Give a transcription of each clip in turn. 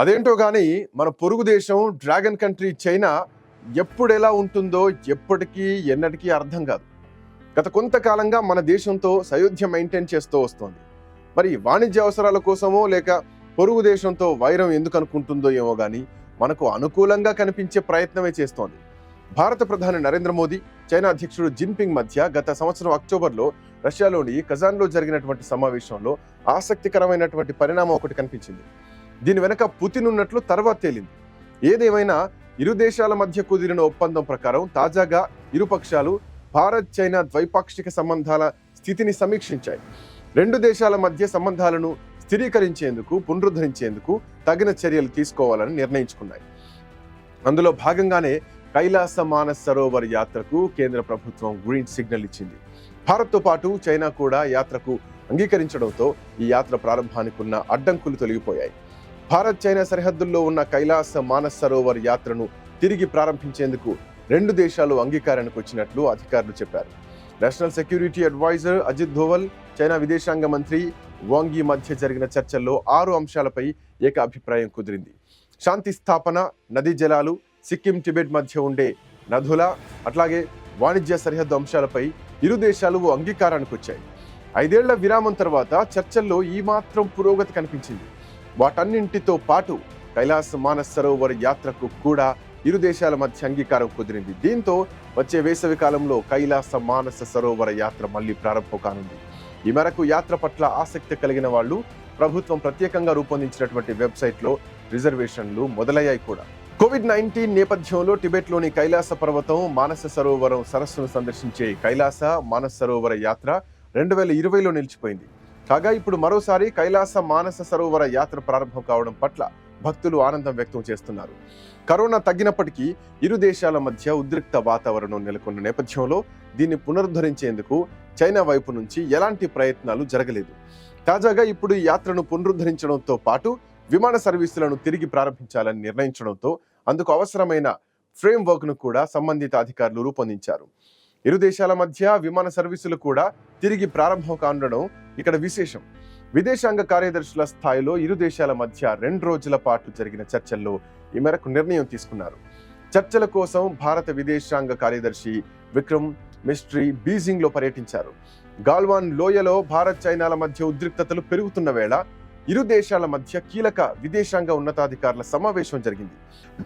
అదేంటో కానీ మన పొరుగు దేశం డ్రాగన్ కంట్రీ చైనా ఎప్పుడు ఎలా ఉంటుందో ఎప్పటికీ ఎన్నటికీ అర్థం కాదు. గత కొంతకాలంగా మన దేశంతో సయోధ్య మెయింటైన్ చేస్తూ వస్తోంది. మరి వాణిజ్య అవసరాల కోసమో లేక పొరుగు దేశంతో వైరం ఎందుకు అనుకుంటుందో ఏమో కానీ మనకు అనుకూలంగా కనిపించే ప్రయత్నమే చేస్తోంది. భారత ప్రధాని నరేంద్ర మోదీ, చైనా అధ్యక్షుడు జిన్పింగ్ మధ్య గత సంవత్సరం అక్టోబర్లో రష్యాలోని కజాన్లో జరిగినటువంటి సమావేశంలో ఆసక్తికరమైనటువంటి పరిణామం ఒకటి కనిపించింది. దీని వెనక పుతిన్ ఉన్నట్లు తర్వాత తేలింది. ఏదేమైనా ఇరు దేశాల మధ్య కుదిరిన ఒప్పందం ప్రకారం తాజాగా ఇరు పక్షాలు భారత్ చైనా ద్వైపాక్షిక సంబంధాల స్థితిని సమీక్షించాయి. రెండు దేశాల మధ్య సంబంధాలను స్థిరీకరించేందుకు, పునరుద్ధరించేందుకు తగిన చర్యలు తీసుకోవాలని నిర్ణయించుకున్నాయి. అందులో భాగంగానే కైలాస మానస్ సరోవర్ యాత్రకు కేంద్ర ప్రభుత్వం గ్రీన్ సిగ్నల్ ఇచ్చింది. భారత్తో పాటు చైనా కూడా యాత్రకు అంగీకరించడంతో ఈ యాత్ర ప్రారంభానికి ఉన్న అడ్డంకులు తొలగిపోయాయి. భారత్ చైనా సరిహద్దుల్లో ఉన్న కైలాస మానస్ సరోవర్ యాత్రను తిరిగి ప్రారంభించేందుకు రెండు దేశాలు అంగీకారానికి వచ్చినట్లు అధికారులు చెప్పారు. National security adviser Ajit Doval, China విదేశాంగ మంత్రి వాంగ్ యీ మధ్య జరిగిన చర్చల్లో 6 అంశాలపై ఏకాభిప్రాయం కుదిరింది. శాంతి స్థాపన, నదీ జలాలు, సిక్కిం టిబెట్ మధ్య ఉండే నదుల, అట్లాగే వాణిజ్య సరిహద్దు అంశాలపై ఇరు దేశాలు అంగీకారానికి వచ్చాయి. 5 ఏళ్ల విరామం తర్వాత చర్చల్లో ఈ మాత్రం పురోగతి కనిపించింది. వాటన్నింటితో పాటు కైలాస మానస్ సరోవర్ యాత్రకు కూడా ఇరు దేశాల మధ్య అంగీకారం కుదిరింది. దీంతో వచ్చే వేసవి కాలంలో కైలాస మానస సరోవర యాత్ర మళ్లీ ప్రారంభం కానుంది. ఈ మేరకు యాత్ర పట్ల ఆసక్తి కలిగిన వాళ్ళు ప్రభుత్వం ప్రత్యేకంగా రూపొందించినటువంటి వెబ్సైట్లో రిజర్వేషన్లు మొదలయ్యాయి కూడా. కోవిడ్-19 నేపథ్యంలో టిబెట్లోని కైలాస పర్వతం, మానస సరోవరం సరస్సును సందర్శించే కైలాస మానస సరోవర యాత్ర 2020లో నిలిచిపోయింది. కాగా ఇప్పుడు మరోసారి కైలాస మానస సరోవర యాత్ర ప్రారంభం కావడం పట్ల భక్తులు ఆనందం వ్యక్తం చేస్తున్నారు. కరోనా తగ్గినప్పటికీ ఇరు దేశాల మధ్య ఉద్రిక్త వాతావరణం నెలకొన్న నేపథ్యంలో దీన్ని పునరుద్ధరించేందుకు చైనా వైపు నుంచి ఎలాంటి ప్రయత్నాలు జరగలేదు. తాజాగా ఇప్పుడు ఈ యాత్రను పునరుద్ధరించడంతో పాటు విమాన సర్వీసులను తిరిగి ప్రారంభించాలని నిర్ణయించడంతో అందుకు అవసరమైన ఫ్రేమ్వర్క్ ను కూడా సంబంధిత అధికారులు రూపొందించారు. ఇరు దేశాల మధ్య విమాన సర్వీసులు కూడా తిరిగి ప్రారంభం కానుండడం ఇక్కడ విశేషం. విదేశాంగ కార్యదర్శుల స్థాయిలో ఇరు దేశాల మధ్య 2 రోజుల పాటు జరిగిన చర్చల్లో ఈ మేరకు నిర్ణయం తీసుకున్నారు. చర్చల కోసం భారత విదేశాంగ కార్యదర్శి విక్రమ్ మిస్ట్రీ బీజింగ్ లో పర్యటించారు. గాల్వాన్ లోయలో భారత్ చైనాల మధ్య ఉద్రిక్తతలు పెరుగుతున్న వేళ ఇరు దేశాల మధ్య కీలక విదేశాంగ ఉన్నతాధికారుల సమావేశం జరిగింది.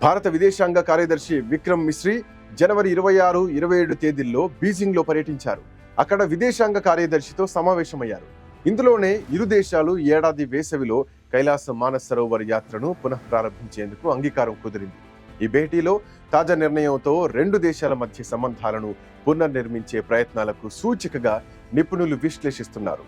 భారత విదేశాంగ కార్యదర్శి విక్రమ్ మిస్రీ జనవరి 26, 27 తేదీల్లో బీజింగ్ లో పర్యటించారు. అక్కడ విదేశాంగ కార్యదర్శితో సమావేశమయ్యారు. ఇందులోనే ఇరు దేశాలు ఏడాది వేసవిలో కైలాస మానస్ సరోవర్ యాత్రను పునః ప్రారంభించేందుకు అంగీకారం కుదిరింది. ఈ భేటీలో తాజా నిర్ణయంతో రెండు దేశాల మధ్య సంబంధాలను పునర్నిర్మించే ప్రయత్నాలకు సూచికగా నిపుణులు విశ్లేషిస్తున్నారు.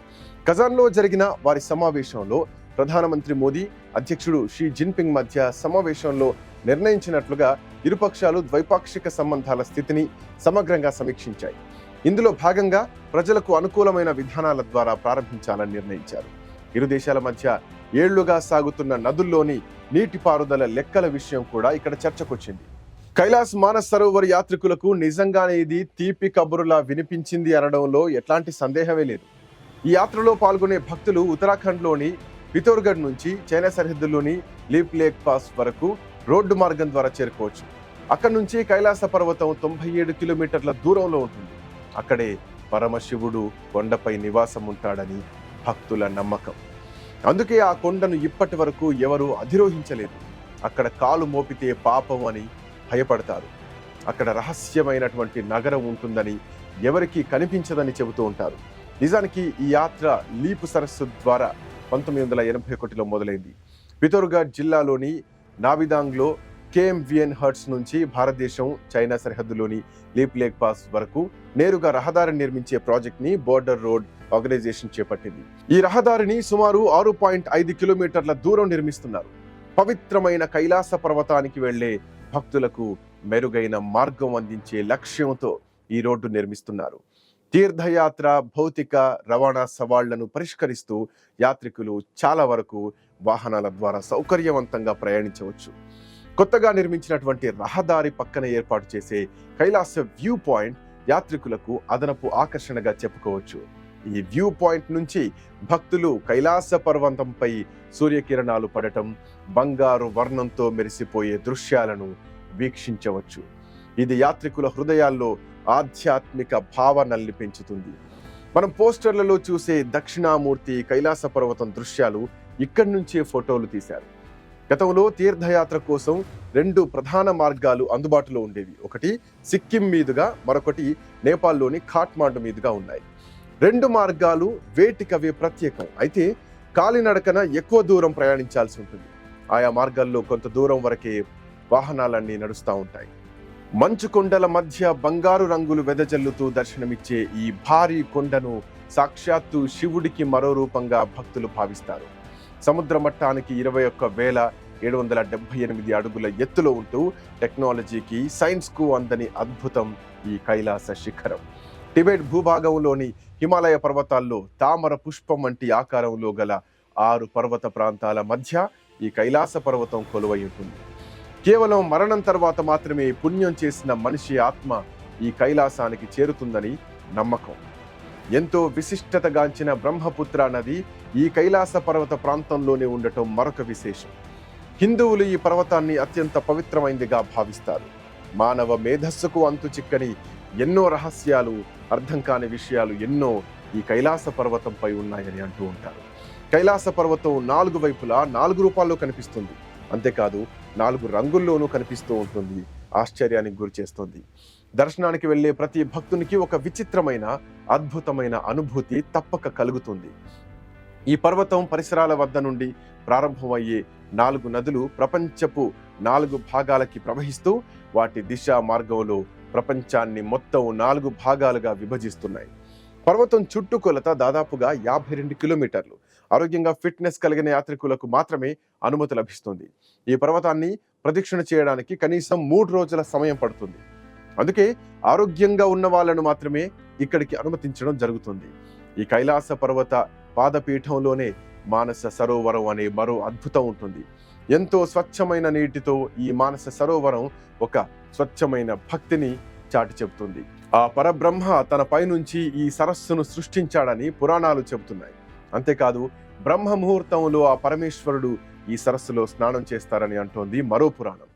కజాన్లో జరిగిన వారి సమావేశంలో ప్రధానమంత్రి మోదీ, అధ్యక్షుడు షీ జిన్పింగ్ మధ్య సమావేశంలో నిర్ణయించినట్లుగా ఇరుపక్షాలు ద్వైపాక్షిక సంబంధాల స్థితిని సమగ్రంగా సమీక్షించాయి. ఇందులో భాగంగా ప్రజలకు అనుకూలమైన విధానాల ద్వారా ప్రారంభించాలని నిర్ణయించారు. ఇరు దేశాల మధ్య ఏళ్లుగా సాగుతున్న నదుల్లోని నీటిపారుదల లెక్కల విషయం కూడా ఇక్కడ చర్చకొచ్చింది. కైలాస్ మానస్ సరోవర్ యాత్రికులకు నిజంగానే ఇది తీపి కబురులా వినిపించింది అనడంలో ఎట్లాంటి సందేహమే లేదు. ఈ యాత్రలో పాల్గొనే భక్తులు ఉత్తరాఖండ్లోని పితోర్గఢ్ నుంచి చైనా సరిహద్దులోని లీప్ లేక్ పాస్ వరకు రోడ్డు మార్గం ద్వారా చేరుకోవచ్చు. అక్కడి నుంచి కైలాస పర్వతం 97 కిలోమీటర్ల దూరంలో ఉంటుంది. అక్కడే పరమశివుడు కొండపై నివాసం ఉంటాడని భక్తుల నమ్మకం. అందుకే ఆ కొండను ఇప్పటి వరకు ఎవరూ అధిరోహించలేదు. అక్కడ కాలు మోపితే పాపం అని భయపడతారు. అక్కడ రహస్యమైనటువంటి నగరం ఉంటుందని, ఎవరికీ కనిపించదని చెబుతూ ఉంటారు. నిజానికి ఈ యాత్ర లీపు సరస్సు ద్వారా 1981లో మొదలైంది. పితోర్గఢ్ జిల్లాలోని నావిదాంగ్లో KMVN హర్ట్స్ నుంచి భారతదేశం చైనా సరిహద్దులోని లీప్ లేక్ పాస్ వరకు నేరుగా రహదారిని నిర్మించే ప్రాజెక్ట్ ని బోర్డర్ రోడ్ ఆర్గనైజేషన్ చేపట్టింది. ఈ రహదారిని సుమారు 6.5 కిలోమీటర్ల దూరం నిర్మిస్తున్నారు. పవిత్రమైన కైలాస పర్వతానికి వెళ్లే భక్తులకు మెరుగైన మార్గం అందించే లక్ష్యంతో ఈ రోడ్డు నిర్మిస్తున్నారు. తీర్థయాత్ర, భౌతిక రవాణా సవాళ్లను పరిష్కరిస్తూ యాత్రికులు చాలా వరకు వాహనాల ద్వారా సౌకర్యవంతంగా ప్రయాణించవచ్చు. కొత్తగా నిర్మించినటువంటి రహదారి పక్కన ఏర్పాటు చేసే కైలాస వ్యూ పాయింట్ యాత్రికులకు అదనపు ఆకర్షణగా చెప్పుకోవచ్చు. ఈ వ్యూ పాయింట్ నుంచి భక్తులు కైలాస పర్వతంపై సూర్యకిరణాలు పడటం, బంగారు వర్ణంతో మెరిసిపోయే దృశ్యాలను వీక్షించవచ్చు. ఇది యాత్రికుల హృదయాల్లో ఆధ్యాత్మిక భావనల్ని పెంచుతుంది. మనం పోస్టర్లలో చూసే దక్షిణామూర్తి కైలాస పర్వతం దృశ్యాలు ఇక్కడి నుంచే ఫోటోలు తీశారు. గతంలో తీర్థయాత్ర కోసం 2 ప్రధాన మార్గాలు అందుబాటులో ఉండేవి. ఒకటి సిక్కిం మీదుగా, మరొకటి నేపాల్లోని ఖాట్మాండు మీదుగా ఉన్నాయి. 2 మార్గాలు వేటికవే ప్రత్యేకం. అయితే కాలినడకన ఎక్కువ దూరం ప్రయాణించాల్సి ఉంటుంది. ఆయా మార్గాల్లో కొంత దూరం వరకే వాహనాలన్నీ నడుస్తూ ఉంటాయి. మంచు కొండల మధ్య బంగారు రంగులు వెదజల్లుతూ దర్శనమిచ్చే ఈ భారీ కొండను సాక్షాత్తు శివుడికి మరో రూపంగా భక్తులు భావిస్తారు. సముద్ర మట్టానికి 21,778 అడుగుల ఎత్తులో ఉంటూ టెక్నాలజీకి, సైన్స్కు అందని అద్భుతం ఈ కైలాస శిఖరం. టిబెట్ భూభాగంలోని హిమాలయ పర్వతాల్లో తామర పుష్పం వంటి ఆకారంలో గల 6 పర్వత ప్రాంతాల మధ్య ఈ కైలాస పర్వతం కొలువై ఉంటుంది. కేవలం మరణం తర్వాత మాత్రమే పుణ్యం చేసిన మనిషి ఆత్మ ఈ కైలాసానికి చేరుతుందని నమ్మకం. ఎంతో విశిష్టతగాంచిన బ్రహ్మపుత్ర నది ఈ కైలాస పర్వత ప్రాంతంలోనే ఉండటం మరొక విశేషం. హిందువులు ఈ పర్వతాన్ని అత్యంత పవిత్రమైనదిగా భావిస్తారు. మానవ మేధస్సుకు అంతు చిక్కని ఎన్నో రహస్యాలు, అర్థం కాని విషయాలు ఎన్నో ఈ కైలాస పర్వతంపై ఉన్నాయని అంటూ ఉంటారు. కైలాస పర్వతం 4 వైపులా 4 రూపాల్లో కనిపిస్తుంది. అంతేకాదు 4 రంగుల్లోనూ కనిపిస్తూ ఉంటుంది. ఆశ్చర్యానికి గురి చేస్తుంది. దర్శనానికి వెళ్లే ప్రతి భక్తునికి ఒక విచిత్రమైన, అద్భుతమైన అనుభూతి తప్పక కలుగుతుంది. ఈ పర్వతం పరిసరాల వద్ద నుండి ప్రారంభమయ్యే 4 నదులు ప్రపంచపు 4 భాగాలకి ప్రవహిస్తూ వాటి దిశా మార్గంలో ప్రపంచాన్ని మొత్తం 4 భాగాలుగా విభజిస్తున్నాయి. పర్వతం చుట్టుకొలత దాదాపుగా 52 కిలోమీటర్లు. ఆరోగ్యంగా ఫిట్నెస్ కలిగిన యాత్రికులకు మాత్రమే అనుమతి లభిస్తుంది. ఈ పర్వతాన్ని ప్రదక్షిణ చేయడానికి కనీసం 3 రోజుల సమయం పడుతుంది. అందుకే ఆరోగ్యంగా ఉన్న వాళ్ళను మాత్రమే ఇక్కడికి అనుమతించడం జరుగుతుంది. ఈ కైలాస పర్వత పాదపీఠంలోనే మానస సరోవరం అనే మరో అద్భుతం ఉంటుంది. ఎంతో స్వచ్ఛమైన నీటితో ఈ మానస సరోవరం ఒక స్వచ్ఛమైన భక్తిని చాటి చెబుతుంది. ఆ పరబ్రహ్మ తన పైనుంచి ఈ సరస్సును సృష్టించాడని పురాణాలు చెబుతున్నాయి. అంతేకాదు బ్రహ్మ ముహూర్తంలో ఆ పరమేశ్వరుడు ఈ సరస్సులో స్నానం చేస్తారని అంటోంది మరో పురాణం.